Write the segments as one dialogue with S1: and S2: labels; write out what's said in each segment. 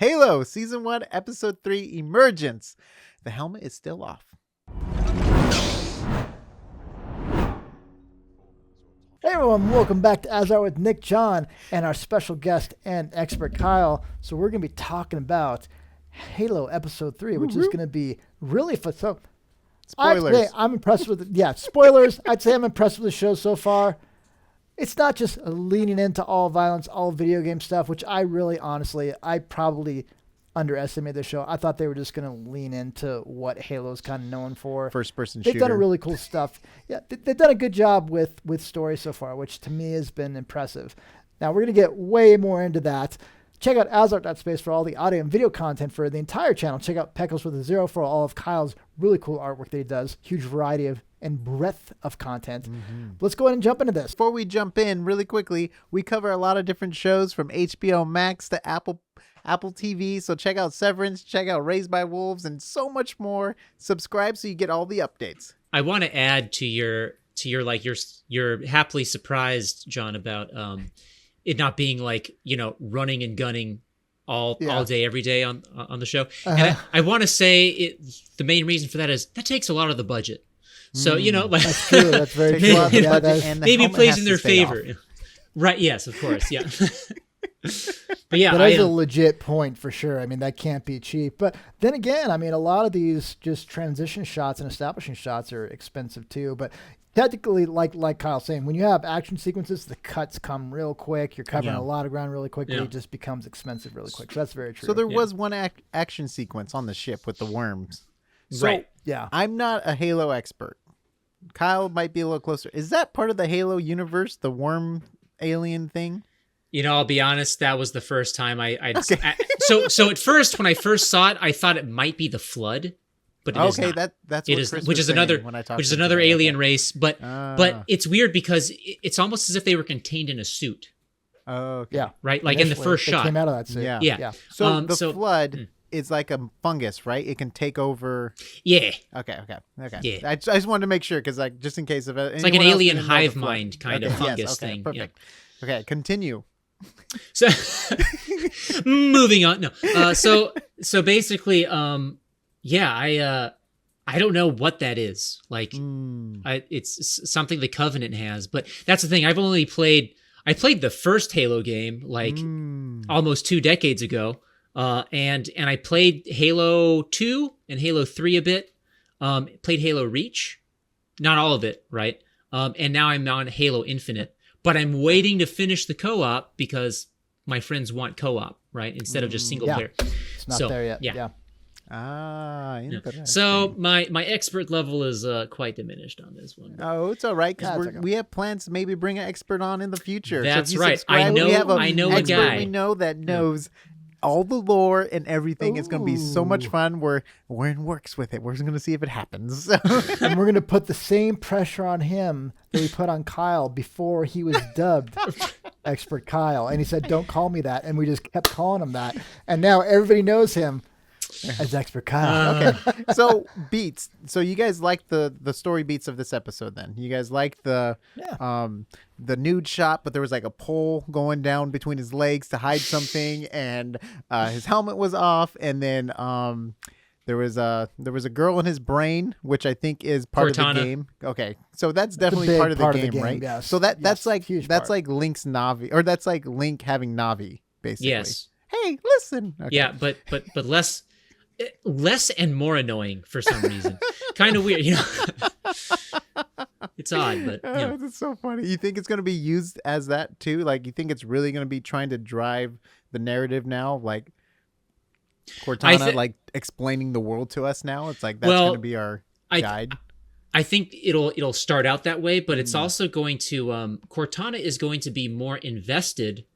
S1: Halo Season 1, Episode 3, Emergence. The helmet is still off.
S2: Hey everyone, welcome back to AsArt with Nick, John, and our special guest and expert Kyle. So we're going to be talking about Halo Episode 3, which is going to be really fun. So
S1: Spoilers.
S2: I'm impressed with it. Yeah, spoilers. I'd say I'm impressed with the show so far. It's not just leaning into all violence, all video game stuff, which I really, honestly, I probably underestimated the show. I thought they were just going to lean into what Halo's kind of known for.
S1: First-person shooter.
S2: They've done a really cool stuff. Yeah, they've done a good job with story so far, which to me has been impressive. Now, we're going to get way more into that. Check out AsArt.space for all the audio and video content for the entire channel. Check out Peckles with a Zero for all of Kyle's really cool artwork that he does. Huge variety of and breadth of content. Let's go ahead and jump into this.
S1: Before we jump in, really quickly, we cover a lot of different shows from HBO Max to Apple TV. So check out Severance, check out Raised by Wolves, and so much more. Subscribe so you get all the updates.
S3: I want to add to your happily surprised, John, about it not being like, running and gunning all day, every day on the show. And I want to say the main reason for that is that takes a lot of the budget. So,
S2: That's true. That's very true.
S3: Maybe it plays in their favor. Right. Yes, of course. Yeah. But yeah,
S2: that is a legit point for sure. I mean, that can't be cheap. But then again, I mean, a lot of these just transition shots and establishing shots are expensive too. But technically, like Kyle's saying, when you have action sequences, the cuts come real quick. You're covering a lot of ground really quickly. It just becomes expensive really quick. So that's very true.
S1: So there was one action sequence on the ship with the worms. So
S3: right.
S2: Yeah.
S1: I'm not a Halo expert. Kyle might be a little closer. Is that part of the Halo universe, the worm alien thing?
S3: I'll be honest, that was the first time so at first, when I first saw it, I thought it might be the Flood, but it is not.
S1: That's
S3: it
S1: what
S3: is,
S1: Chris
S3: which
S1: was
S3: is another
S1: saying when I talked
S3: which is
S1: to
S3: another
S1: him about
S3: alien
S1: that.
S3: race, but it's weird because it's almost as if they were contained in a suit,
S1: Oh, okay.
S2: Yeah.
S3: right? Like in the first
S2: They
S3: shot.
S2: came out of that suit.
S3: Yeah.
S1: So the Flood is like a fungus, right? It can take over.
S3: Yeah.
S1: Okay.
S3: Yeah.
S1: I just wanted to make sure because, just in case of it,
S3: It's like an alien hive mind kind of fungus thing.
S1: Perfect. Yeah. Okay, continue.
S3: So moving on. No. So basically, I don't know what that is. Like, it's something the Covenant has, but that's the thing. I played the first Halo game like almost 2 decades ago. And I played Halo 2 and Halo 3 a bit. Played Halo Reach, not all of it, right? And now I'm on Halo Infinite. But I'm waiting to finish the co-op because my friends want co-op, right? Instead of just single player.
S2: It's not there yet. Yeah.
S1: Interesting.
S3: So my expert level is quite diminished on this one.
S1: Oh, it's all right because
S2: okay.
S1: we have plans to maybe bring an expert on in the future.
S3: That's
S1: so if you
S3: right.
S1: subscribe, we have
S3: I know a
S1: expert
S3: guy.
S1: we know that knows all the lore and everything. It's going to be so much fun. We're in works with it. We're going to see if it happens.
S2: And we're going to put the same pressure on him that we put on Kyle before he was dubbed Expert Kyle. And he said, don't call me that. And we just kept calling him that. And now everybody knows him as Expert Kyle.
S1: Okay. So beats. So you guys like the story beats of this episode then? You guys like the nude shot, but there was like a pole going down between his legs to hide something, and his helmet was off, and then there was a girl in his brain, which I think is part
S3: Cortana.
S1: of the game. Okay. So that's definitely part of the game, right?
S2: Yes.
S1: So that's like
S2: part.
S1: like Link's Navi, or that's like Link having Navi, basically.
S3: Yes.
S1: Hey, listen. Okay.
S3: Yeah, but less and more annoying for some reason. Kind of weird, It's odd, but
S1: That's so funny. You think it's going to be used as that too? Like, you think it's really going to be trying to drive the narrative now? Like Cortana, like explaining the world to us now. It's like that's going to be our guide.
S3: I think it'll start out that way, but it's also going to Cortana is going to be more invested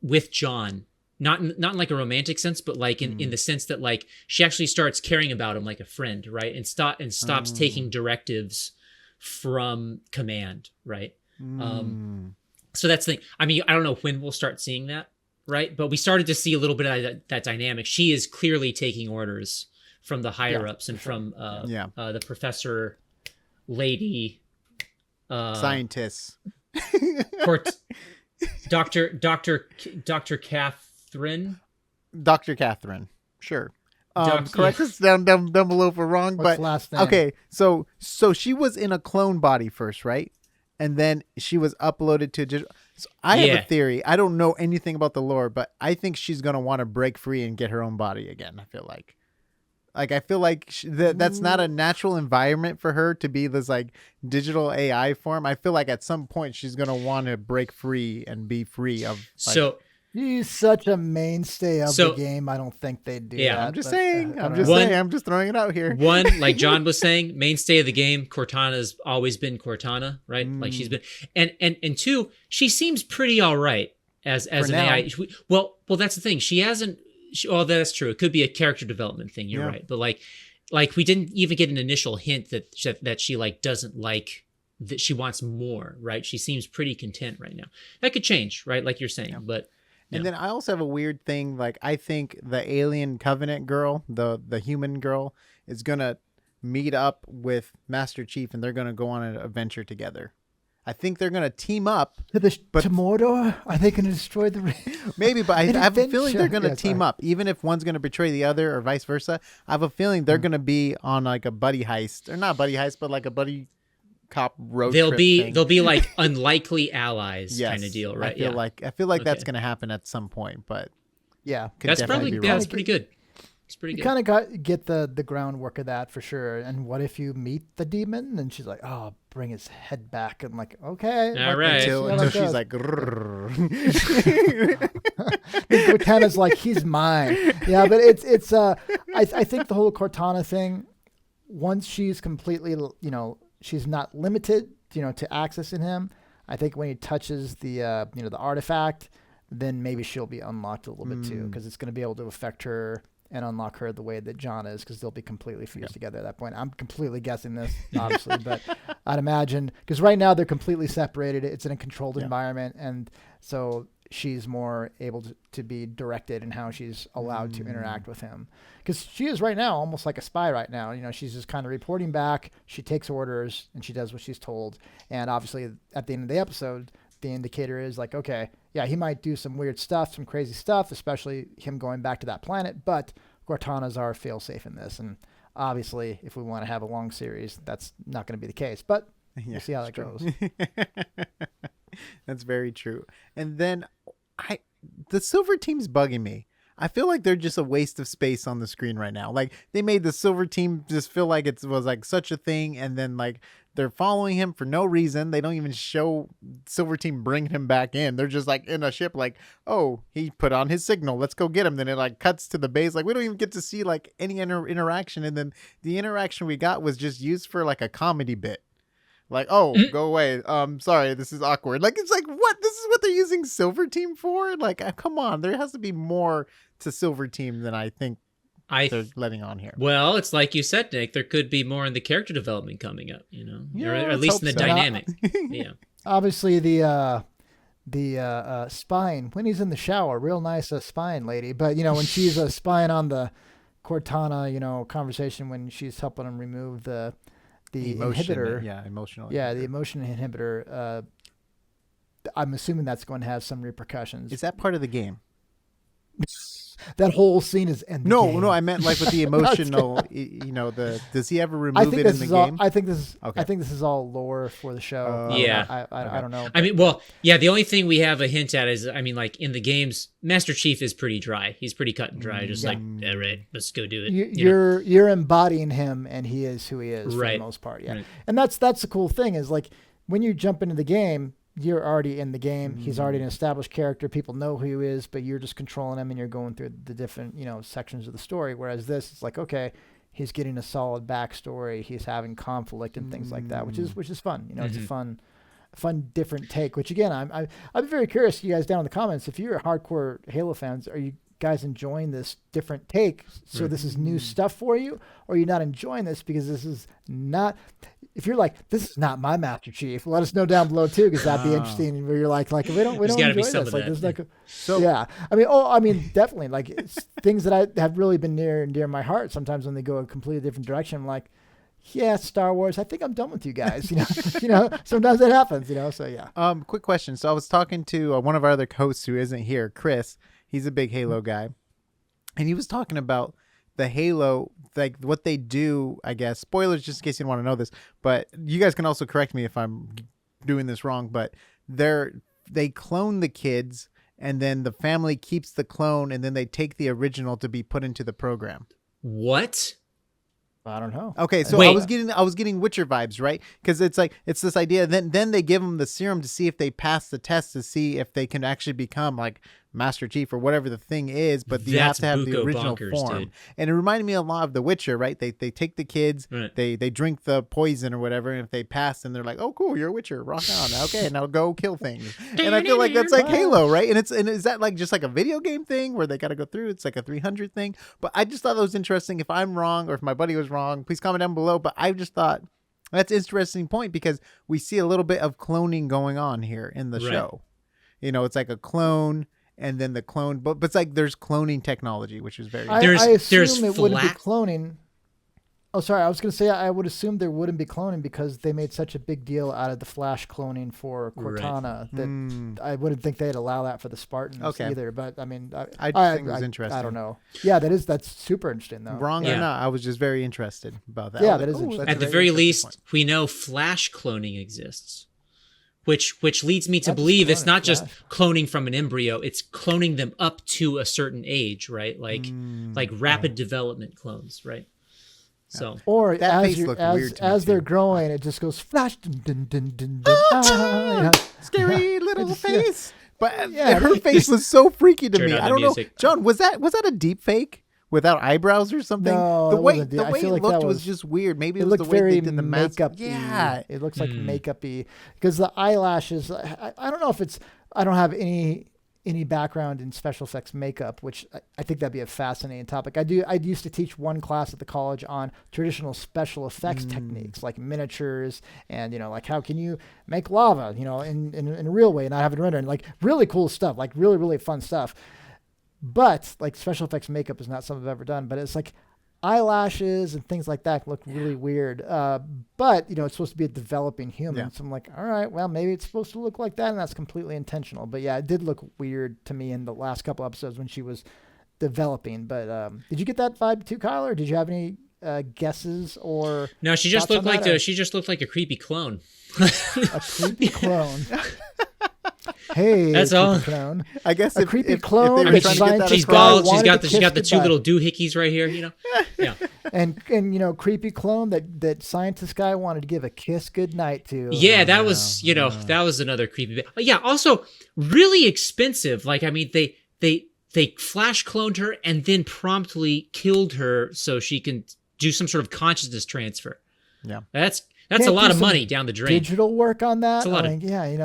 S3: with John. Not in like a romantic sense, but like in the sense that like she actually starts caring about him like a friend, right? And stops taking directives from command, right? So that's the thing. I mean, I don't know when we'll start seeing that, right? But we started to see a little bit of that dynamic. She is clearly taking orders from the higher ups and from the professor lady,
S1: scientists,
S3: Dr. Catherine.
S1: Dr. Catherine. Sure.
S3: Doc-
S1: Correct us down below if we're wrong.
S2: What's
S1: but
S2: the last name?
S1: okay, so she was in a clone body first, right? And then she was uploaded to digital. So I have
S3: Yeah.
S1: a theory. I don't know anything about the lore, but I think she's gonna want to break free and get her own body again. I feel like that's not a natural environment for her to be this like digital AI form. I feel like at some point she's gonna want to break free and be free of. Like,
S3: So
S2: He's such a mainstay of the game. I don't think they'd do
S3: Yeah,
S2: that.
S1: I'm just
S2: but,
S1: saying.
S2: I
S1: I'm
S2: don't
S1: just
S2: know.
S1: saying. I'm just throwing it out here.
S3: one, like John was saying, mainstay of the game, Cortana's always been Cortana, right? Like she's been, and two, she seems pretty all right as an
S1: now.
S3: AI. Well, that's the thing. She hasn't. Oh, that's true. It could be a character development thing. You're
S1: Yeah.
S3: right, but like we didn't even get an initial hint that she like doesn't like that she wants more, right? She seems pretty content right now. That could change, right? Like you're saying, but.
S1: And then I also have a weird thing. Like I think the alien covenant girl, the human girl, is gonna meet up with Master Chief, and they're gonna go on an adventure together. I think they're gonna team up.
S2: To Mordor? Are they going to destroy the ring?
S1: Maybe, but I have a feeling they're gonna
S2: Yeah,
S1: team up. Even if one's gonna betray the other, or vice versa. I have a feeling they're gonna be on like a buddy heist, or not buddy heist, but like a buddy cop road
S3: They'll
S1: trip
S3: be
S1: thing.
S3: they'll be like unlikely allies
S1: Yes,
S3: kind of deal, right?
S1: I feel like that's
S3: Okay.
S1: gonna happen at some point, but
S2: Yeah.
S1: could
S3: That's
S1: definitely
S3: probably
S1: be wrong.
S3: that's pretty good. It's pretty
S2: You
S3: good.
S2: kind of get the groundwork of that for sure. And what if you meet the demon? And she's like, "Oh, bring his head back." And I'm like, okay.
S3: All right.
S1: Until she's like,
S2: Cortana's like, he's mine. Yeah, but it's I think the whole Cortana thing, once she's completely, she's not limited, to accessing him. I think when he touches the the artifact, then maybe she'll be unlocked a little bit too, because it's going to be able to affect her and unlock her the way that John is, because they'll be completely fused together at that point. I'm completely guessing this, obviously, but I'd imagine, because right now they're completely separated. It's in a controlled environment, and so she's more able to be directed in how she's allowed to interact with him. Because she is right now almost like a spy right now. She's just kind of reporting back. She takes orders, and she does what she's told. And obviously, at the end of the episode, the indicator is like, okay, yeah, he might do some weird stuff, some crazy stuff, especially him going back to that planet, but Cortana's our fail-safe in this. And obviously, if we want to have a long series, that's not going to be the case. But we'll see how that goes.
S1: That's very true. And then the Silver Team's bugging me. I feel like they're just a waste of space on the screen right now. Like they made the Silver Team just feel like it was like such a thing, and then like they're following him for no reason. They don't even show Silver Team bring him back in. They're just like in a ship, like, oh, he put on his signal. Let's go get him. Then it like cuts to the base. Like we don't even get to see like any interaction. And then the interaction we got was just used for like a comedy bit. Like, oh, go away. Sorry, this is awkward. Like, it's like, what? This is what they're using Silver Team for? Like, come on. There has to be more to Silver Team than I think they're letting on here.
S3: Well, it's like you said, Nick. There could be more in the character development coming up.
S1: Yeah,
S3: or at
S1: let's
S3: least in the
S1: hope so.
S3: dynamic. Yeah.
S2: Obviously, the spine, when he's in the shower, real nice spine lady. But, when she's spying on the Cortana, conversation when she's helping him remove the inhibitor.
S1: Yeah, emotional.
S2: Yeah, the emotion inhibitor. I'm assuming that's going to have some repercussions.
S1: Is that part of the game?
S2: That whole scene is in the game.
S1: No, I meant like with the emotional, does he ever remove it in the game?
S2: I think this is all lore for the show.
S3: Yeah.
S2: I don't know.
S3: I mean, well, yeah, the only thing we have a hint at is, I mean, like in the games, Master Chief is pretty dry. He's pretty cut and dry. Just like, all right, let's go do it.
S2: You're embodying him, and he is who he is for the most part. Yeah.
S3: Right.
S2: And that's the cool thing is like when you jump into the game, you're already in the game. He's already an established character. People know who he is, but you're just controlling him and you're going through the different, sections of the story. Whereas this, it's like, okay, he's getting a solid backstory. He's having conflict and things like that, which is fun. It's a fun, different take, which again, I'm very curious, you guys down in the comments, if you're hardcore Halo fans, are you guys enjoying this different take? So this is new stuff for you, or are you not enjoying this because this is not, if you're like, this is not my Master Chief, let us know down below too, because that'd be interesting. Where you're like we don't enjoy this. Like, there's like, yeah. I mean, definitely. Like, it's things that I have really been near and dear to my heart. Sometimes when they go a completely different direction, I'm like, yeah, Star Wars, I think I'm done with you guys. Sometimes that happens. So yeah.
S1: Quick question. So I was talking to one of our other hosts who isn't here, Chris. He's a big Halo guy. and he was talking about the Halo, like what they do, I guess. Spoilers, just in case you don't want to know this, but you guys can also correct me if I'm doing this wrong, but they clone the kids, and then the family keeps the clone, and then they take the original to be put into the program.
S3: What?
S2: I don't know.
S1: Okay, so I was getting Witcher vibes, right? Because it's this idea. Then they give them the serum to see if they pass the test, to see if they can actually become like Master Chief or whatever the thing is. But you have to have the original form. Dude. And it reminded me a lot of The Witcher, right? They take the kids, right. they drink the poison or whatever, and if they pass, then they're like, oh cool, you're a Witcher, rock on. Okay, now go kill things. And I feel like that's like Halo, right? And is that like just like a video game thing where they got to go through? It's like a 300 thing. But I just thought that was interesting. If I'm wrong or if my buddy was wrong, please comment down below. But I just thought that's an interesting point because we see a little bit of cloning going on here in the show. You know, it's like a clone. And then the clone, but it's like there's cloning technology, which is very.
S2: I assume it wouldn't be cloning. Oh, sorry. I was going to say I would assume there wouldn't be cloning because they made such a big deal out of the Flash cloning for Cortana that I wouldn't think they'd allow that for the Spartans either. But I mean, I think it was interesting. I don't know. Yeah, that's super interesting though.
S1: Wrong or not, I was just very interested about that.
S2: Yeah, that is interesting.
S3: At the very least, we know Flash cloning exists. Which leads me to believe it's not just cloning from an embryo; it's cloning them up to a certain age, right? Like rapid development clones, right? So
S2: or as they're growing, it just goes flash, dun, dun, dun, dun,
S1: scary little face. But her face was so freaky to me. I don't know, John. Was that a deep fake? Without eyebrows or something?
S2: No,
S1: the way it looked was just weird. Maybe it was the way they did the
S2: makeup. Yeah, it looks like makeup-y because the eyelashes. I don't know if it's. I don't have any background in special effects makeup, which I think that'd be a fascinating topic. I used to teach one class at the college on traditional special effects techniques like miniatures and like how can you make lava in a real way and not have it rendered, like really cool stuff, like really really fun stuff. But like special effects makeup is not something I've ever done, but it's like eyelashes and things like that look really weird. But it's supposed to be a developing human. So I'm like, all right, well, maybe it's supposed to look like that. And that's completely intentional. But yeah, it did look weird to me in the last couple episodes when she was developing. But did you get that vibe too, Kyle, or did you have any guesses or?
S3: No, she just looked like a creepy clone.
S2: A creepy clone. Hey,
S3: that's all.
S2: Clone.
S1: I guess
S2: a creepy clone.
S3: She's bald. She's got the two little doohickeys right here. Yeah.
S2: And creepy clone that scientist guy wanted to give a kiss goodnight to.
S3: Yeah, that was another creepy bit. Yeah. Also, really expensive. Like I mean, they flash cloned her and then promptly killed her so she can do some sort of consciousness transfer.
S1: Yeah.
S3: That's a lot of money down the drain.
S2: Digital work on that.
S3: It's a lot of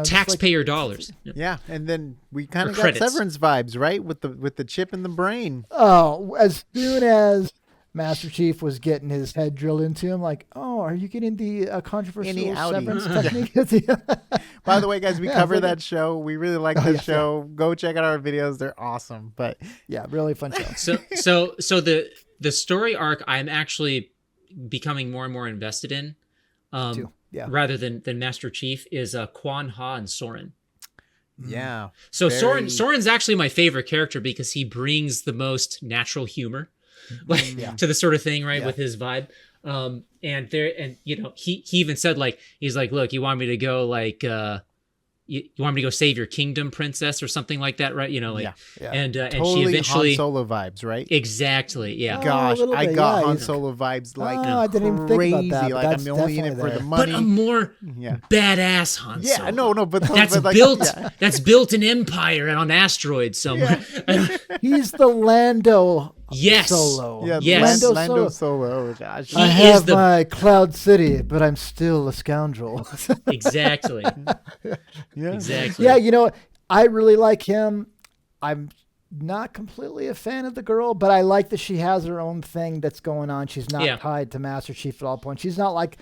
S3: taxpayer dollars.
S1: Yeah, and then we kind of got Severance vibes, right? With the chip in the brain.
S2: Oh, as soon as Master Chief was getting his head drilled into him, like, oh, are you getting the controversial Severance technique?
S1: By the way, guys, we cover that show. We really like that show. Yeah. Go check out our videos; they're awesome. But
S2: yeah, really fun show.
S3: So the story arc, I'm actually becoming more and more invested in. Rather than Master Chief is Quan Ha and Soren.
S1: Yeah.
S3: So Soren's actually my favorite character because he brings the most natural humor to the sort of thing, right? With his vibe. He even said he's like, look, you want me to go you want me to go save your kingdom, princess, or something like that, right? And
S1: totally
S3: she eventually
S1: Han Solo vibes, right?
S3: Exactly, yeah.
S1: Gosh, I got Han Solo vibes
S2: I didn't even think about that.
S1: Like I'm only in it for the money,
S3: but a more badass Han Solo.
S1: Yeah, no, but
S3: that's built an empire on asteroids somewhere.
S2: Yeah. He's the Lando.
S3: Yes.
S2: Solo.
S1: Yeah,
S3: yes.
S1: Lando Solo. Oh, gosh.
S2: I have my Cloud City, but I'm still a scoundrel.
S3: Exactly.
S1: Yeah.
S3: Exactly.
S2: Yeah, I really like him. I'm not completely a fan of the girl, but I like that she has her own thing that's going on. She's not tied to Master Chief at all points. She's not like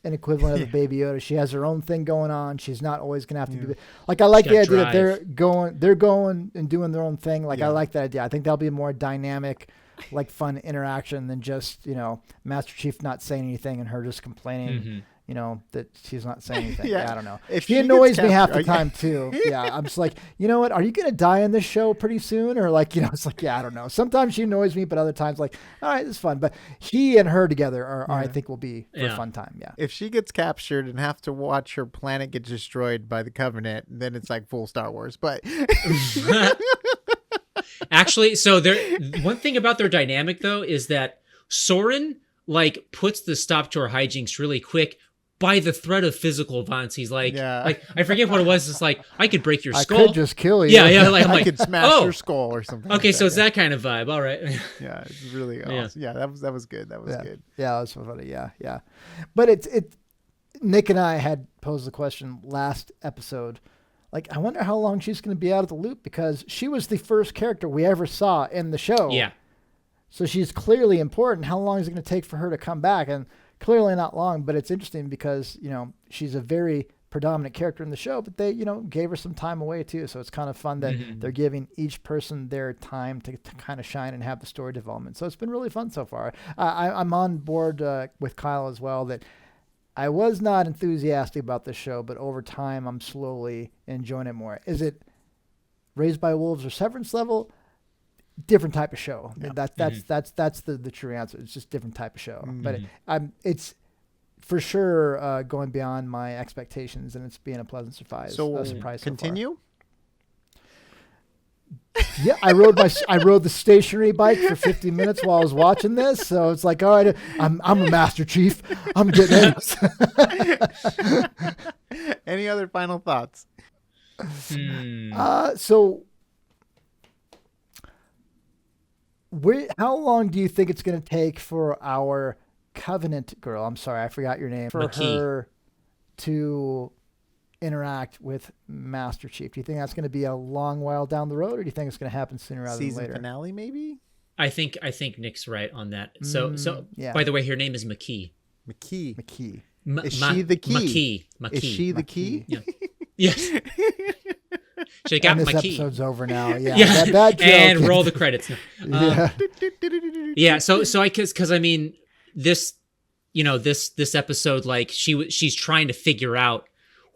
S2: an equivalent of the Baby Yoda. She has her own thing going on. She's not always gonna have to do it. Like I like the idea that they're going and doing their own thing. Like I like that idea. I think that'll be a more dynamic, like fun interaction than just Master Chief not saying anything and her just complaining. that she's not saying anything.
S1: Yeah.
S2: Yeah, I don't know.
S1: If
S2: She
S1: she
S2: annoys
S1: gets
S2: me half the
S1: captured-
S2: time too. Yeah, I'm just like, you know what? Are you gonna die in this show pretty soon? Or like, it's like, yeah, I don't know. Sometimes she annoys me, but other times like, all right, it's fun. But he and her together are I think will be for a fun time. Yeah.
S1: If she gets captured and have to watch her planet get destroyed by the Covenant, then it's like full Star Wars. But
S3: Actually, so one thing about their dynamic though is that Soren like puts the stop to her hijinks really quick by the threat of physical violence. He's like, like I forget what it was. It's like, I could break your skull.
S2: I could just kill you.
S3: Yeah. Like, I'm
S1: I
S3: like,
S1: could smash your skull or something.
S3: Okay,
S1: like
S3: so it's that kind of vibe. All right.
S1: Yeah, it's really awesome. Yeah, that was good. That was good.
S2: Yeah, that was so funny. Yeah. But it's Nick and I had posed the question last episode. Like, I wonder how long she's going to be out of the loop, because she was the first character we ever saw in the show.
S3: Yeah.
S2: So she's clearly important. How long is it going to take for her to come back? And clearly not long, but it's interesting because, she's a very predominant character in the show, but they, gave her some time away too. So it's kind of fun that they're giving each person their time to kind of shine and have the story development. So it's been really fun so far. I'm on board with Kyle as well, that I was not enthusiastic about this show, but over time I'm slowly enjoying it more. Is it Raised by Wolves or Severance level? Different type of show.
S1: Yeah.
S2: That's the true answer. It's just different type of show. But it's for sure going beyond my expectations, and it's being a pleasant surprise.
S1: So
S2: surprise.
S1: continue.
S2: So far. Yeah, I rode the stationary bike for 50 minutes while I was watching this. So it's like, all right, I'm a Master Chief. I'm getting it.
S1: Any other final thoughts?
S2: So how long do you think it's going to take for our Covenant girl, I'm sorry, I forgot your name, for
S3: McKee,
S2: her to interact with Master Chief? Do you think that's going to be a long while down the road, or do you think it's going to happen sooner rather
S1: Season
S2: than later?
S1: finale, maybe?
S3: I think Nick's right on that. So
S2: yeah.
S3: By the way, her name is McKee.
S1: McKee.
S3: M-
S1: Is she the key?
S3: McKee.
S1: Is she the key?
S3: Yeah. Yes. She got
S2: And this
S3: McKee.
S2: episode's over now. Yeah.
S3: Yeah.
S2: That joke
S3: And
S2: is-
S3: roll the credits.
S2: Yeah.
S3: Yeah. So because I mean this episode, like she's trying to figure out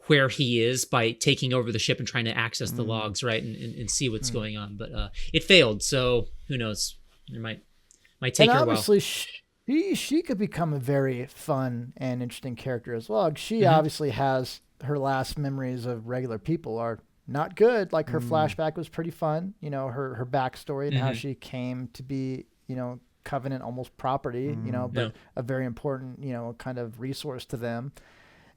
S3: where he is by taking over the ship and trying to access the logs, right, and see what's going on. But it failed, so who knows? It might take
S2: And
S3: her a while.
S2: obviously, she could become a very fun and interesting character as well. She obviously has her last memories of regular people are not good. Like her flashback was pretty fun. Her backstory and how she came to be, Covenant almost property, but a very important, kind of resource to them.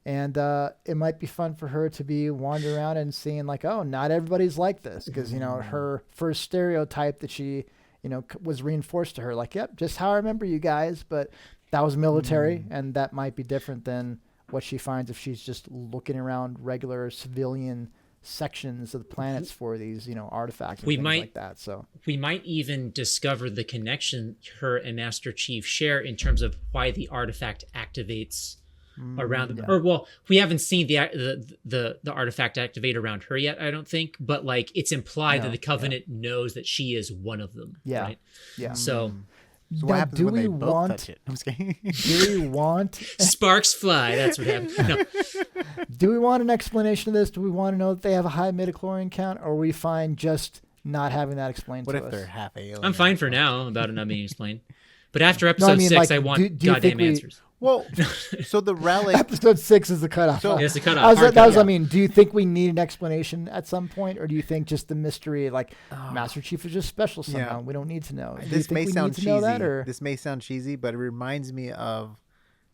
S2: And it might be fun for her to be wandering around and seeing like, oh, not everybody's like this. Because, her first stereotype that she, was reinforced to her, like, yep, just how I remember you guys. But that was military, and that might be different than what she finds if she's just looking around regular civilian sections of the planets for these, artifacts and things like that. So
S3: we might even discover the connection her and Master Chief share in terms of why the artifact activates around them. Or well, we haven't seen the artifact activate around her yet, I don't think, but like it's implied that the Covenant knows that she is one of them.
S2: Yeah.
S3: Right?
S2: Yeah.
S3: So
S1: So what happens when they both touch it? I'm just kidding.
S2: Do we want
S3: sparks fly. That's what happens. No.
S2: Do we want an explanation of this? Do we want to know that they have a high midichlorian count, or are we fine just not having that explained
S1: What
S2: to
S1: if
S2: us?
S1: they're half alien?
S3: I'm fine for now about it not being explained. But after episode 6,
S2: like,
S3: I want
S2: do you
S3: goddamn
S2: think we-
S3: answers.
S1: Well, so the relic.
S2: Episode 6 is the cutoff.
S1: So-
S3: Yes, the cutoff. Hard
S2: That was,
S3: cutoff.
S2: do you think we need an explanation at some point, or do you think just the mystery, like Master Chief is just special somehow? We don't need to know. Do you
S1: This
S2: think
S1: may
S2: we
S1: sound
S2: need to know
S1: cheesy.
S2: that, or
S1: This may sound cheesy, but it reminds me of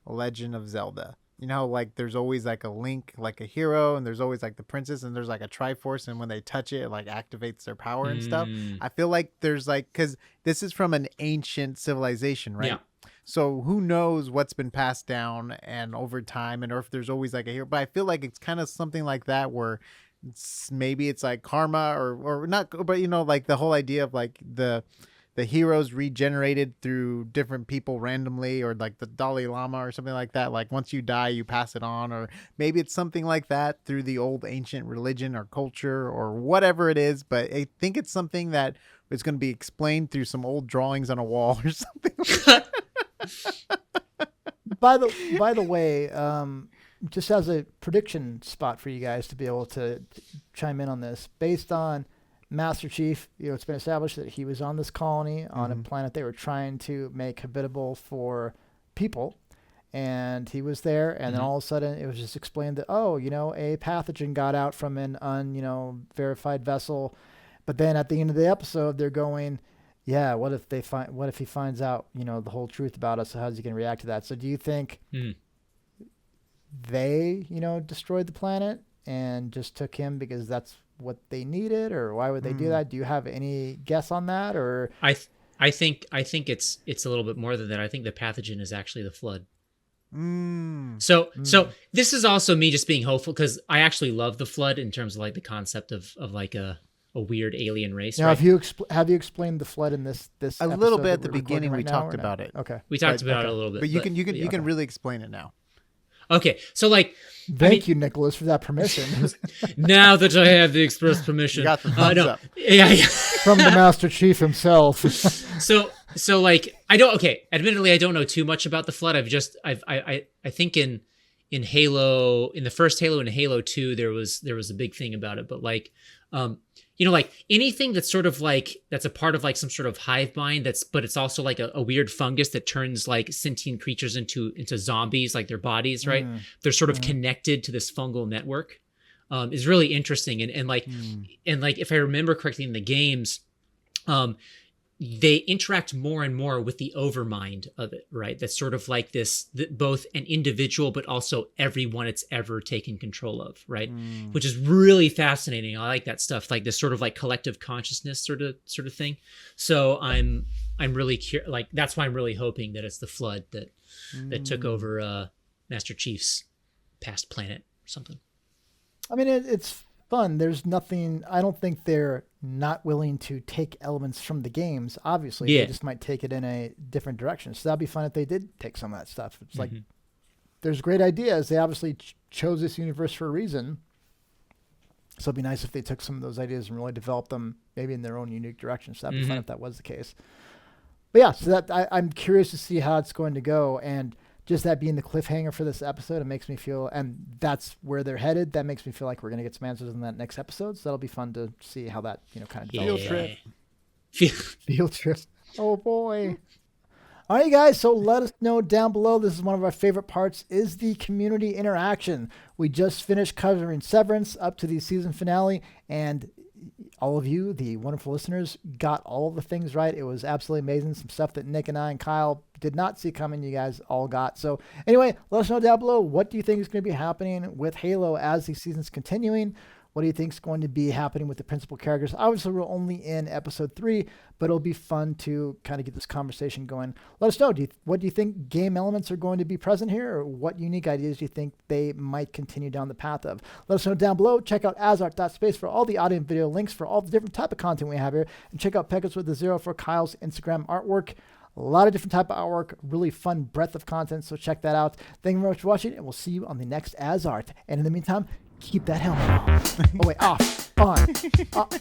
S1: Legend of Zelda. Like there's always like a Link, like a hero, and there's always like the princess, and there's like a Triforce, and when they touch it, it like activates their power and stuff. I feel like there's like, because this is from an ancient civilization, right?
S3: Yeah.
S1: So who knows what's been passed down and over time, and or if there's always like a hero. But I feel like it's kind of something like that where maybe it's like karma or not, but like the whole idea of like the heroes regenerated through different people randomly, or like the Dalai Lama or something like that. Like once you die, you pass it on, or maybe it's something like that through the old ancient religion or culture or whatever it is. But I think it's something that is going to be explained through some old drawings on a wall or something.
S2: By the way, just as a prediction spot for you guys to be able to chime in on this, based on Master Chief, it's been established that he was on this colony on a planet they were trying to make habitable for people. And he was there, and then all of a sudden it was just explained that, a pathogen got out from an verified vessel. But then at the end of the episode, they're going, yeah, what if he finds out, the whole truth about us? So how's he going to react to that? So do you think they, destroyed the planet and just took him because that's what they needed, or why would they do that? Do you have any guess on that? Or
S3: I think it's a little bit more than that. I think the pathogen is actually the flood. So this is also me just being hopeful, because I actually love the flood in terms of like the concept of like a weird alien race.
S2: Now,
S3: right?
S2: have you explained the flood in this
S1: a little bit at the beginning? We talked about it.
S2: Okay,
S3: we talked about it a little bit,
S1: but you can really explain it now.
S3: Okay, so like,
S2: thank you, Nicholas, for that permission.
S3: Now that I have the express permission,
S1: you got the thumbs up.
S3: Yeah.
S2: From the Master Chief himself.
S3: So like, admittedly, I don't know too much about the flood. I think in Halo, in the first Halo and Halo 2, there was a big thing about it, but like, like anything that's sort of like, that's a part of like some sort of hive mind, but it's also like a weird fungus that turns like sentient creatures into zombies, like their bodies, right? They're sort of connected to this fungal network. Is really interesting. And like if I remember correctly in the games, they interact more and more with the overmind of it, right? That's sort of like this, both an individual, but also everyone it's ever taken control of, right? Which is really fascinating. I like that stuff, like this sort of like collective consciousness sort of thing. So I'm really like, that's why I'm really hoping that it's the flood that took over Master Chief's past planet or something.
S2: I mean, it's fun. There's nothing, I don't think they're not willing to take elements from the games. Obviously, they just might take it in a different direction. So that'd be fun if they did take some of that stuff. It's like, there's great ideas. They obviously chose this universe for a reason. So it'd be nice if they took some of those ideas and really developed them maybe in their own unique direction. So that'd be fun if that was the case. But yeah, so I'm curious to see how it's going to go. And just that being the cliffhanger for this episode, it makes me feel, and that's where they're headed. That makes me feel like we're going to get some answers in that next episode. So that'll be fun to see how that, kind of develops. Field trip. Oh boy. All right, guys. So let us know down below. This is one of our favorite parts, is the community interaction. We just finished covering Severance up to the season finale, and all of you, the wonderful listeners, got all of the things right. It was absolutely amazing. Some stuff that Nick and I and Kyle did not see coming, you guys all got. So anyway, let us know down below, what do you think is going to be happening with Halo as the season's continuing? What do you think is going to be happening with the principal characters? Obviously, we're only in episode 3, but it'll be fun to kind of get this conversation going. Let us know. What do you think game elements are going to be present here, or what unique ideas do you think they might continue down the path of? Let us know down below. Check out AsArt.space for all the audio and video links for all the different type of content we have here. And check out Pegasus with a Zero for Kyle's Instagram artwork. A lot of different type of artwork, really fun breadth of content, so check that out. Thank you very much for watching, and we'll see you on the next AsArt. And in the meantime, keep that helmet on. Oh, wait, off, on, off.